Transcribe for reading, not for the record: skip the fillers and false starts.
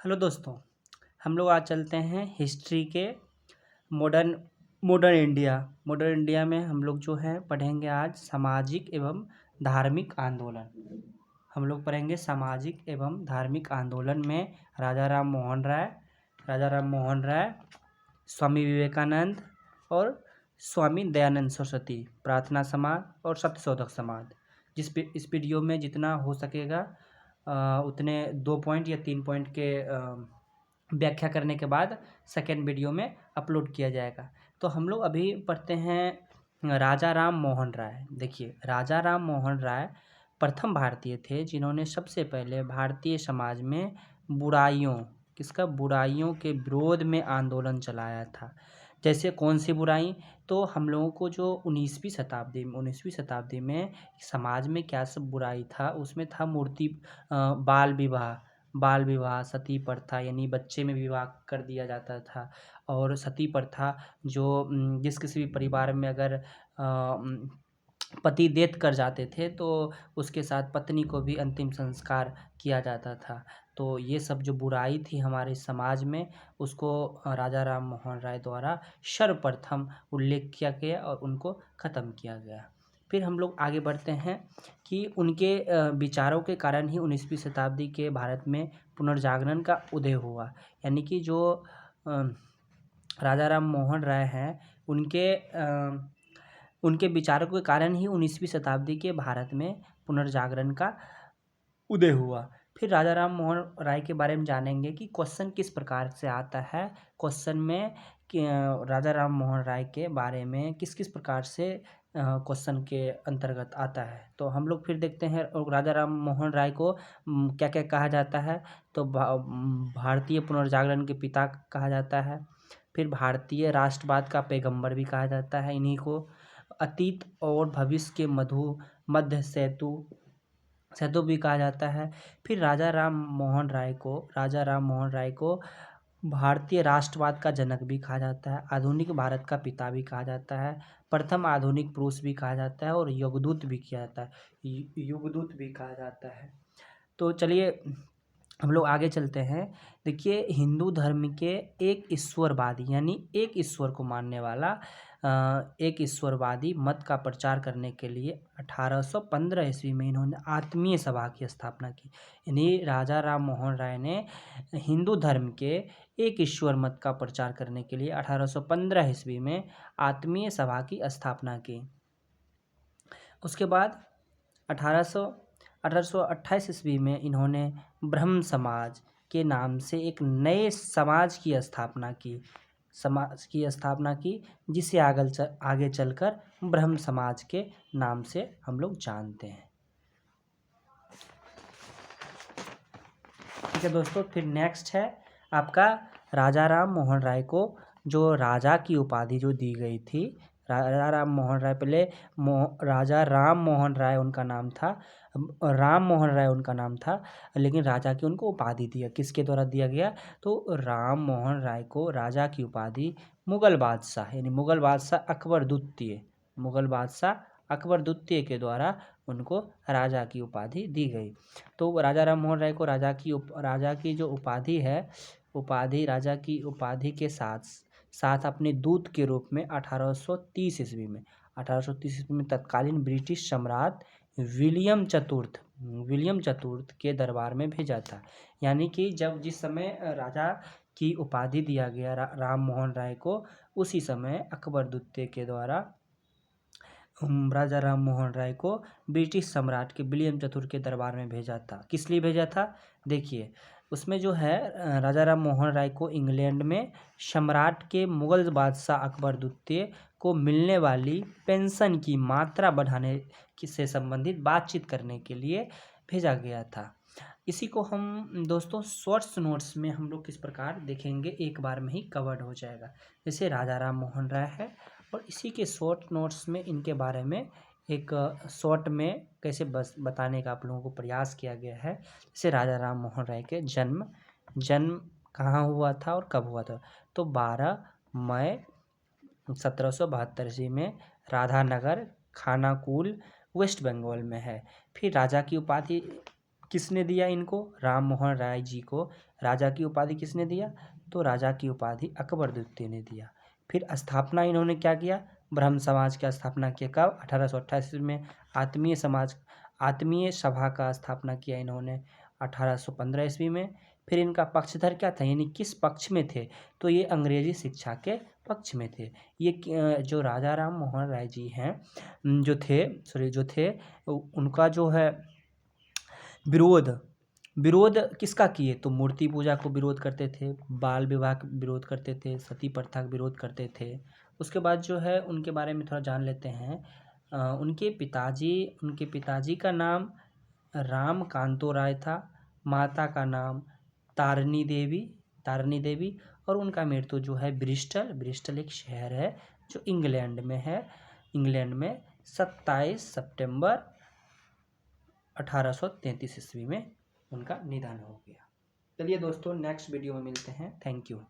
Hello दोस्तों। हम लोग आज चलते हैं हिस्ट्री के मॉडर्न मॉडर्न इंडिया में हम लोग जो है पढ़ेंगे आज सामाजिक एवं धार्मिक आंदोलन। हम लोग पढ़ेंगे सामाजिक एवं धार्मिक आंदोलन में राजा राम मोहन राय, स्वामी विवेकानंद और स्वामी दयानंद सरस्वती, प्रार्थना समाज और सत्यशोधक समाज। इस वीडियो में जितना हो सकेगा उतने 2 पॉइंट या 3 पॉइंट के व्याख्या करने के बाद सेकेंड वीडियो में अपलोड किया जाएगा। तो हम लोग अभी पढ़ते हैं राजा राम मोहन राय। देखिए, राजा राम मोहन राय प्रथम भारतीय थे जिन्होंने सबसे पहले भारतीय समाज में बुराइयों के विरोध में आंदोलन चलाया था। जैसे कौन सी बुराई? तो हम लोगों को जो 19वीं शताब्दी में समाज में क्या सब बुराई था, उसमें था बाल विवाह, सती प्रथा, यानी बच्चे में विवाह कर दिया जाता था। और सती प्रथा जो जिस किसी भी परिवार में अगर पति डेथ कर जाते थे तो उसके साथ पत्नी को भी अंतिम संस्कार किया जाता था। तो ये सब जो बुराई थी हमारे समाज में, उसको राजा राम मोहन राय द्वारा सर्वप्रथम उल्लेख किया गया और उनको ख़त्म किया गया। फिर हम लोग आगे बढ़ते हैं कि उनके विचारों के कारण ही 19वीं शताब्दी के भारत में पुनर्जागरण का उदय हुआ। यानी कि जो राजा राम मोहन राय हैं, उनके विचारों के कारण ही 19वीं शताब्दी के भारत में पुनर्जागरण का उदय हुआ। फिर राजा राम मोहन राय के बारे में जानेंगे कि क्वेश्चन किस प्रकार से आता है। क्वेश्चन में कि राजा राम मोहन राय के बारे में किस किस प्रकार से क्वेश्चन के अंतर्गत आता है। तो हम लोग फिर देखते हैं राजा राम मोहन राय को क्या क्या कहा जाता है। तो भारतीय पुनर्जागरण के पिता कहा जाता है। फिर भारतीय राष्ट्रवाद का पैगंबर भी कहा जाता है इन्हीं को। अतीत और भविष्य के मध्य सेतु भी कहा जाता है। फिर राजा राम मोहन राय को भारतीय राष्ट्रवाद का जनक भी कहा जाता है। आधुनिक भारत का पिता भी कहा जाता है। प्रथम आधुनिक पुरुष भी कहा जाता है और युगदूत भी कहा जाता है। तो चलिए हम लोग आगे चलते हैं। देखिए, हिंदू धर्म के एक ईश्वर को मानने वाला एक ईश्वरवादी मत का प्रचार करने के लिए 1815 ईस्वी में इन्होंने आत्मीय सभा की स्थापना की। यानी राजा राम मोहन राय ने हिंदू धर्म के एक ईश्वर मत का प्रचार करने के लिए 1815 ईस्वी में आत्मीय सभा की स्थापना की। उसके बाद 1828 ईस्वी में इन्होंने ब्रह्म समाज के नाम से एक नए समाज की स्थापना की, जिसे आगे चलकर ब्रह्म समाज के नाम से हम लोग जानते हैं। ठीक है दोस्तों, फिर नेक्स्ट है आपका राजा राम मोहन राय को जो राजा की उपाधि जो दी गई थी। राजा राम मोहन राय राजा राम मोहन राय उनका नाम था, लेकिन राजा की उनको उपाधि दिया। किसके द्वारा दिया गया? तो राम मोहन राय को राजा की उपाधि मुगल बादशाह अकबर द्वितीय के द्वारा उनको राजा की उपाधि दी गई। तो राजा राम मोहन राय को राजा की जो उपाधि है, राजा की उपाधि के साथ अपने दूत के रूप में 1830 ईस्वी में तत्कालीन ब्रिटिश सम्राट विलियम चतुर्थ के दरबार में भेजा था। यानी कि जिस समय राजा की उपाधि दिया गया राम मोहन राय को, उसी समय अकबर द्वितीय के द्वारा राजा राम मोहन राय को ब्रिटिश सम्राट के विलियम चतुर्थ के दरबार में भेजा था। किस लिए भेजा था? देखिए, उसमें जो है राजा राम मोहन राय को इंग्लैंड में सम्राट के मुगल बादशाह अकबर द्वितीय को मिलने वाली पेंशन की मात्रा बढ़ाने से संबंधित बातचीत करने के लिए भेजा गया था। इसी को हम दोस्तों शॉर्ट्स नोट्स में हम लोग किस प्रकार देखेंगे, एक बार में ही कवर्ड हो जाएगा। जैसे राजा राम मोहन राय है और इसी के शॉर्ट नोट्स में इनके बारे में एक शॉर्ट में कैसे बताने का आप लोगों को प्रयास किया गया है। जैसे राजा राम मोहन राय के जन्म कहाँ हुआ था और कब हुआ था? तो 12 मई 1772 ईस्वी में राधानगर, खानाकुल, वेस्ट बंगाल में है। फिर राजा की उपाधि किसने दिया इनको? राम मोहन राय जी को राजा की उपाधि किसने दिया? तो राजा की उपाधि अकबर द्वितीय ने दिया। फिर स्थापना इन्होंने क्या किया? ब्रह्म समाज की स्थापना किया। कब? 1828 में। आत्मीय सभा का स्थापना किया इन्होंने 1815 ईस्वी में। फिर इनका पक्षधर क्या था, यानी किस पक्ष में थे? तो ये अंग्रेजी शिक्षा के पक्ष में थे। ये जो राजा राम मोहन राय जी हैं जो थे उनका जो है विरोध किसका किए? तो मूर्ति पूजा को विरोध करते थे, बाल विवाह का विरोध करते थे, सती प्रथा का विरोध करते थे। उसके बाद जो है उनके बारे में थोड़ा जान लेते हैं। उनके पिताजी का नाम राम कांतो राय था, माता का नाम तारिणी देवी और उनका मृत्यु जो है ब्रिस्टल एक शहर है जो इंग्लैंड में है। इंग्लैंड में 27 सितंबर 1833 ईस्वी में उनका निधन हो गया। चलिए दोस्तों, नेक्स्ट वीडियो में मिलते हैं। Thank you.